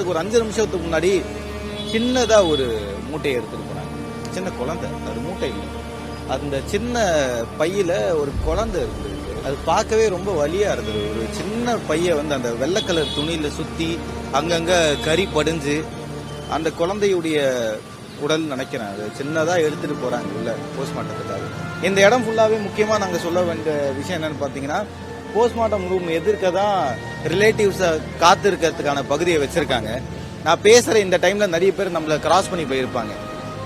போஸ்ட்மார்ட்டத்துக்கு ஒரு 5 நிமிஷத்துக்கு முன்னாடி சின்னதா ஒரு மூட்டையை எடுத்துட்டு போனாங்க. சின்ன குழந்தை, அது மூட்டை இல்லை, அந்த சின்ன பையில ஒரு குழந்தை இருந்தது. அது பார்க்கவே ரொம்ப வலியா இருந்தது. ஒரு சின்ன பைய வந்து அந்த வெள்ளை கலர் துணியில சுத்தி அங்கங்க கறி படிஞ்சு அந்த குழந்தையுடைய உடல் நினைக்கிறேன் அது சின்னதா எடுத்துட்டு போறாங்க உள்ள போஸ்ட்மார்ட்டத்துக்காக. இந்த இடம் ஃபுல்லாவே முக்கியமா நாங்க சொல்ல வேண்டிய விஷயம் என்னன்னு பாத்தீங்கன்னா, போஸ்ட்மார்ட்டம் ரூம் எதிர்க்க தான் ரிலேட்டிவ்ஸை காத்து இருக்கிறதுக்கான பகுதியை வச்சிருக்காங்க. நான் பேசுற இந்த டைம்ல நிறைய பேர் நம்மள கிராஸ் பண்ணி போயிருப்பாங்க.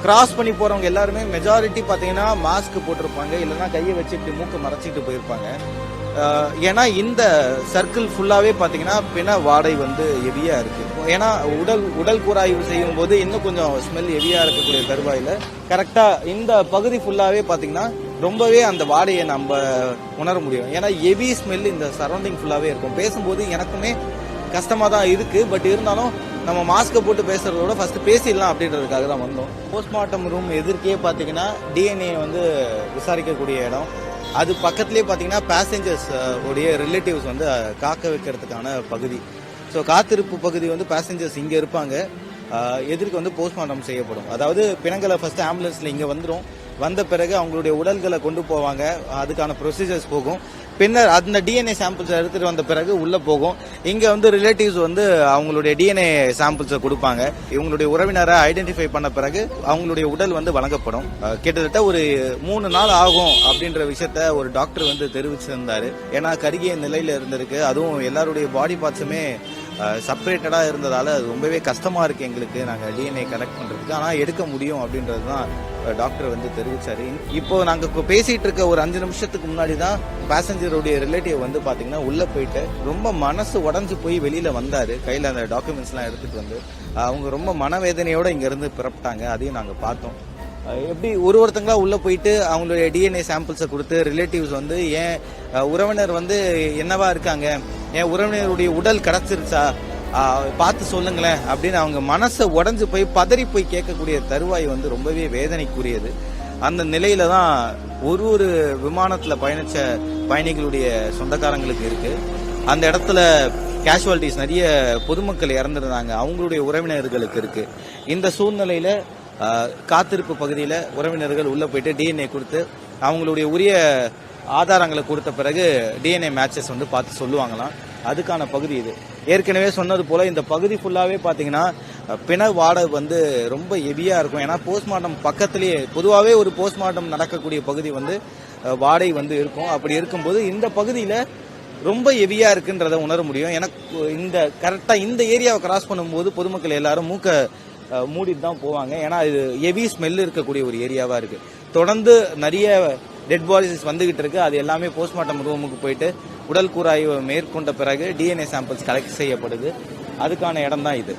கிராஸ் பண்ணி போறவங்க எல்லாருமே மெஜாரிட்டி பாத்தீங்கன்னா மாஸ்க் போட்டிருப்பாங்க, இல்லைன்னா கையை வச்சுட்டு மூக்க மறைச்சிட்டு போயிருப்பாங்க. ஏன்னா இந்த சர்க்கிள் ஃபுல்லாவே பாத்தீங்கன்னா பிண வாடை வந்து ஹெவியா இருக்கு. ஏன்னா உடல் கூராய்வு செய்யும் போது இன்னும் கொஞ்சம் ஸ்மெல் ஹெவியா இருக்கக்கூடிய தருவாயில கரெக்டா இந்த பகுதி ஃபுல்லாவே பாத்தீங்கன்னா ரொம்பவே அந்த வாடையை நம்ம உணர முடியும். ஏன்னா ஹெவி ஸ்மெல் இந்த சரௌண்டிங் ஃபுல்லாவே இருக்கும். பேசும்போது எனக்குமே கஷ்டமா தான் இருக்கு. பட் இருந்தாலும் நம்ம மாஸ்கை போட்டு பேசுறதோட ஃபர்ஸ்ட் பேசிடலாம் அப்படின்றதுக்காக தான் வந்தோம். போஸ்ட்மார்ட்டம் ரூம் எதிர்க்கே பாத்தீங்கன்னா டிஎன்ஏ வந்து விசாரிக்கக்கூடிய இடம். அது பக்கத்துலேயே பார்த்தீங்கன்னா பேசஞ்சர்ஸ் உடைய ரிலேட்டிவ்ஸ் வந்து காக்க வைக்கிறதுக்கான பகுதி. ஸோ காத்திருப்பு பகுதி வந்து பேசஞ்சர்ஸ் இங்கே இருப்பாங்க, எதிர்க்கு வந்து போஸ்ட்மார்ட்டம் செய்யப்படும். அதாவது பிணங்களை ஃபர்ஸ்ட் ஆம்புலன்ஸில் இங்கே வந்துடும், வந்த பிறகு அவங்களுடைய உடல்களை கொண்டு போவாங்க, அதுக்கான ப்ரொசீஜர்ஸ் போகும். பின்னர் அந்த டிஎன்ஏ சாம்பிள்ஸ் எடுத்துட்டு வந்த பிறகு உள்ள போகும். இங்க வந்து ரிலேட்டிவ்ஸ் வந்து அவங்களுடைய டிஎன்ஏ சாம்பிள்ஸை கொடுப்பாங்க. இவங்களுடைய உறவினரை ஐடென்டிஃபை பண்ண பிறகு அவங்களுடைய உடல் வந்து வழங்கப்படும். கிட்டத்தட்ட ஒரு 3 நாள் ஆகும் அப்படின்ற விஷயத்த ஒரு டாக்டர் வந்து தெரிவிச்சிருந்தாரு. ஏன்னா கருகிய நிலையில இருந்திருக்கு, அதுவும் எல்லாருடைய பாடி பார்ட்ஸுமே செப்பரேட்டடா இருந்ததால அது ரொம்பவே கஷ்டமா இருக்கு எங்களுக்கு நாங்கள் டிஎன்ஏ கலெக்ட் பண்றதுக்கு. ஆனால் எடுக்க முடியும் அப்படின்றது தான் டாக்டர் வந்து தெரிவிச்சாரு. இப்போ நாங்கள் பேசிட்டு இருக்க ஒரு 5 நிமிஷத்துக்கு முன்னாடி தான் பேசஞ்சருடைய ரிலேட்டிவ் வந்து பாத்தீங்கன்னா உள்ள போயிட்டு ரொம்ப மனசு உடஞ்சு போய் வெளியில வந்தாரு. கையில அந்த டாக்குமெண்ட்ஸ் எல்லாம் எடுத்துட்டு வந்து அவங்க ரொம்ப மனவேதனையோட இங்க இருந்து பிறப்பிட்டாங்க. அதையும் நாங்க பார்த்தோம். எப்படி ஒருத்தங்களா உள்ள போயிட்டு அவங்களுடைய டிஎன்ஏ சாம்பிள்ஸை கொடுத்து ரிலேட்டிவ்ஸ் வந்து ஏன் உறவினர் வந்து என்னவா இருக்காங்க, என் உறவினருடைய உடல் கிடைச்சிருச்சா பார்த்து சொல்லுங்களேன் அப்படின்னு அவங்க மனசை உடஞ்சு போய் பதறி போய் கேட்கக்கூடிய தருவாய் வந்து ரொம்பவே வேதனைக்குரியது. அந்த நிலையில தான் ஒரு விமானத்துல பயணிச்ச பயணிகளுடைய சொந்தக்காரங்களுக்கு இருக்கு. அந்த இடத்துல கேஷுவாலிட்டிஸ் நிறைய பொதுமக்கள் இறந்துருந்தாங்க, அவங்களுடைய உறவினர்களுக்கு இருக்கு. இந்த சூழ்நிலையில காத்திருப்பு பகுதியில உறவினர்கள் உள்ள போயிட்டு டிஎன்ஏ கொடுத்து அவங்களுடைய உரிய ஆதாரங்களை கொடுத்த பிறகு டிஎன்ஏ மேட்சஸ் வந்து பார்த்து சொல்லுவாங்களாம். அதுக்கான பகுதி இது. ஏற்கனவே சொன்னது போல இந்த பகுதி ஃபுல்லாவே பாத்தீங்கன்னா பிண வாடை வந்து ரொம்ப ஹெவியா இருக்கும். ஏன்னா போஸ்ட்மார்ட்டம் பக்கத்திலேயே பொதுவாகவே ஒரு போஸ்ட்மார்ட்டம் நடக்கக்கூடிய பகுதி வந்து வாடை வந்து இருக்கும். அப்படி இருக்கும்போது இந்த பகுதியில ரொம்ப ஹெவியா இருக்குன்றத உணர முடியும். எனக்கு இந்த கரெக்டா இந்த ஏரியாவை கிராஸ் பண்ணும்போது பொதுமக்கள் எல்லாரும் மூக்க மூடிட்டு தான் போவாங்க. ஏன்னா இது ஹெவி ஸ்மெல் இருக்கக்கூடிய ஒரு ஏரியாவா இருக்கு. தொடர்ந்து நிறைய டெட் பாடிஸ் வந்துகிட்டு இருக்கு. அது எல்லாமே போஸ்ட்மார்ட்டம் ரூமுக்கு போயிட்டு உடல் கூராய்வு மேற்கொண்ட பிறகு டிஎன்ஏ சாம்பிள்ஸ் கலெக்ட் செய்யப்படுது. அதுக்கான இடம் தான் இது.